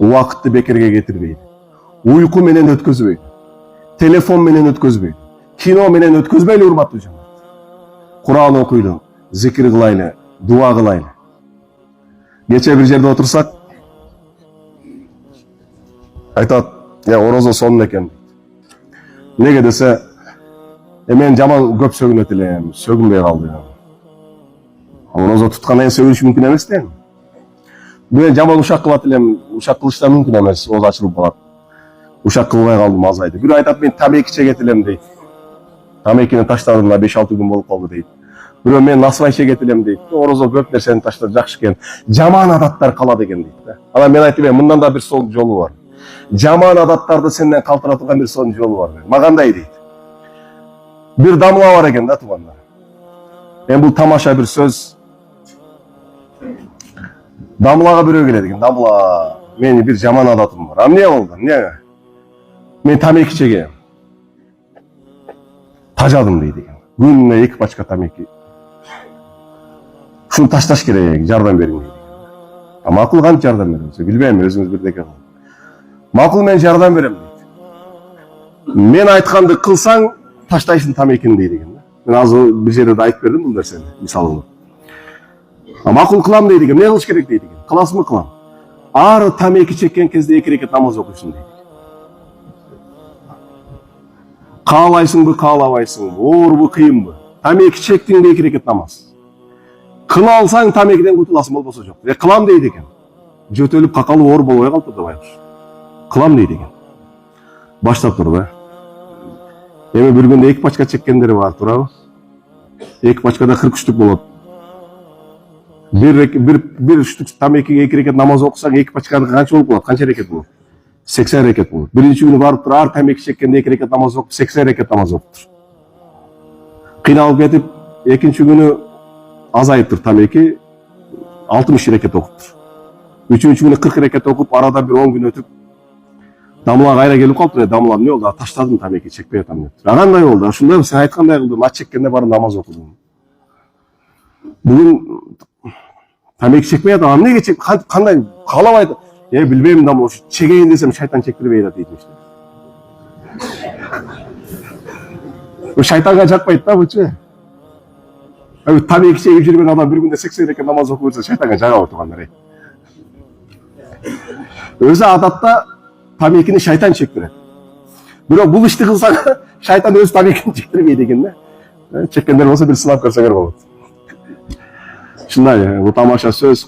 убакытты бекерге кетирбейт, уйку менен өткөзбөйт, телефон менен өткөзбөйт, кино менен өткөзбөйлү урматтуу жамаат. Куран окуйлу, зикир кылайлы, дуа кылайлы. Кече бир жерде отурсак, айтат, орозо сонун экен. Неге десе, мен жаман көп сөгүнөт элем, сөгүнбөй калдым. Орозо туткандан кийин сөгүнүш мүмкүн эмес да. Мен жаман ушак кылат элем, ушак кылыш да мүмкүн эмес, ооз ачылып калат. Ушак кылбай калдым азайды. Бирөө айтат, мен тамеки чегет элем дейт. Тамекини таштадым да 5-6 күн болуп калды дейт. Бирөө мен насыбай чегет элем дейт. Орозо көп нерсени таштап жакшы экен. Жаман адаттар калат экен дейт. Анан мен айтып, мындан да бир сонун жолу бар. Жаман адаттарды сенден калтыра турган бир сонун жолу бар. Магандай дейт. Бир дамла бар экен да туугандар. Бул тамаша бир сөз. Дамлага бирөө келет экен. Дамла, менин бир жаман адатым бар. Эмне болду? Эмне? Мен тамеки чегем. Тажадым дейт экен. Күнүнө 2 пачка тамеки. Шуну ташташ керек, жардам бериң дейт. Макул канча жардам берем? Билбейм, өзүңүз бирдеке кылың. Макул, мен жардам берем дейт. Мен айтканды кылсаң, таштайсың тамекини дейт экен. Мен азыр бир жерде айтып бердим бул нерсени, мисалы. Макул кылам дейт экен. Эмне кылыш керек дейт экен. Кыласыңбы? Кылам. Ары тамеки чеккен кезде 2 рекет намаз окуйсуң дейт. Каалайсыңбы, каалабайсыңбы, оорбу, кыйынбы? Тамеки чектиңде 2 рекет намаз. Кыла алсаң тамекиден кутуласың, болбосо жок. Кылам дейт экен. Жөтөлүп какалып оор болбой калыптыр да байкуш. Кылам дейт экен. Баштап тур. Эми бир күндө 2 пачка чеккендери бар, туурабы? 2 пачкада 43 болот. Бир штук тамекиге 2 рекет намаз окусаң, 2 пачкада канча болуп калат? Канча рекет болот? 80 рекет болот. Биринчи күнү барып тур, ар тамеки чеккенде 2 рекет намаз окуп, 80 рекет намаз окуптур. Кыйналып кетип, экинчи күнү азайып тур тамеки, 60 рекет окуптур. Үчүнчү күнү 40 рекет окуп, арада бир 10 күн өтүп, дамла кайра келип калыптыр. Дамла эмне болду? Таштадым, тамеки чекпей атам деп. Кандай болду? Ушундай сен айткандай кылдым, ат чеккенде барып намаз окудум. Бүгүн тамеки чекпей атам, эмнеге чек? Кандай каалабай? Билбейм да, ошо чегейин десем шайтан чектирбей атат дейтин иште. Шайтанга жакпайт да бучу. Тамеки чегип жүргөн адам бир күндө 80 рекет намаз окуп берсе, шайтанга жагабы туугандар. Өзү адатта тамекини шайтан чектирет. Бирок бул ишти кылсаң, шайтан өз тамекини чектирбейт экен да. Чеккендер болсо бир сынап көрсөңөр болот. Ушундай, бул тамаша сөз.